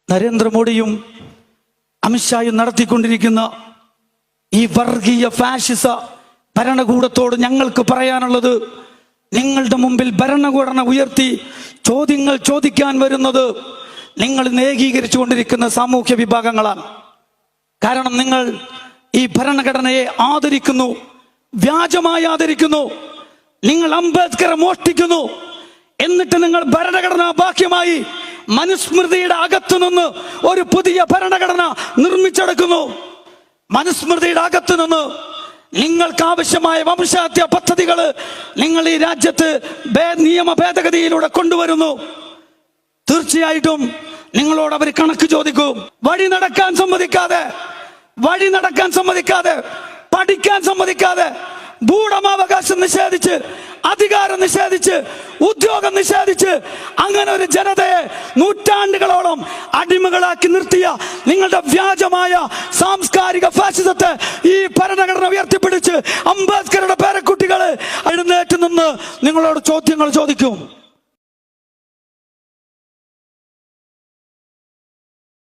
നരേന്ദ്രമോദിയും അമിത്ഷായും നടത്തിക്കൊണ്ടിരിക്കുന്ന ഈ വർഗീയ ഫാഷിസ ഭരണകൂടത്തോട് ഞങ്ങൾക്ക് പറയാനുള്ളത്, നിങ്ങളുടെ മുമ്പിൽ ഭരണഘടന ഉയർത്തി ചോദ്യങ്ങൾ ചോദിക്കാൻ വരുന്നത് നിങ്ങൾ ഏകീകരിച്ചു കൊണ്ടിരിക്കുന്ന സാമൂഹ്യ വിഭാഗങ്ങളാണ്. കാരണം നിങ്ങൾ ഈ ഭരണഘടനയെ ആദരിക്കുന്നു, വ്യാജമായി ആദരിക്കുന്നു. നിങ്ങൾ അംബേദ്കറെ മോഷ്ടിക്കുന്നു. എന്നിട്ട് നിങ്ങൾ ഭരണഘടനാ ബാഹ്യമായി മനുസ്മൃതിയുടെ അകത്തു നിന്ന് ഒരു പുതിയ ഭരണഘടന നിർമ്മിച്ചെടുക്കുന്നു. മനുസ്മൃതിയുടെ അകത്തു നിന്ന് നിങ്ങൾക്ക് ആവശ്യമായ വംശഹത്യ പദ്ധതികൾ നിങ്ങൾ ഈ രാജ്യത്ത് നിയമ ഭേദഗതിയിലൂടെ കൊണ്ടുവരുന്നു. തീർച്ചയായിട്ടും നിങ്ങളോട് അവർ കണക്ക് ചോദിക്കും. വഴി നടക്കാൻ സമ്മതിക്കാതെ, പഠിക്കാൻ സമ്മതിക്കാതെ, ഭൂവുടമാവകാശം നിഷേധിച്ച്, അധികാരം നിഷേധിച്ച്, ഉദ്യോഗം നിഷേധിച്ച്, അങ്ങനെ ഒരു ജനതയെ നൂറ്റാണ്ടുകളോളം അടിമകളാക്കി നിർത്തിയ നിങ്ങളുടെ വ്യാജമായ സാംസ്കാരിക ഫാഷിസത്തെ ഈ ഭരണഘടന ഉയർത്തിപ്പിടിച്ച് അംബേദ്കറുടെ പേരക്കുട്ടികള് എഴുന്നേറ്റ് നിന്ന് നിങ്ങളോട് ചോദ്യങ്ങൾ ചോദിക്കും.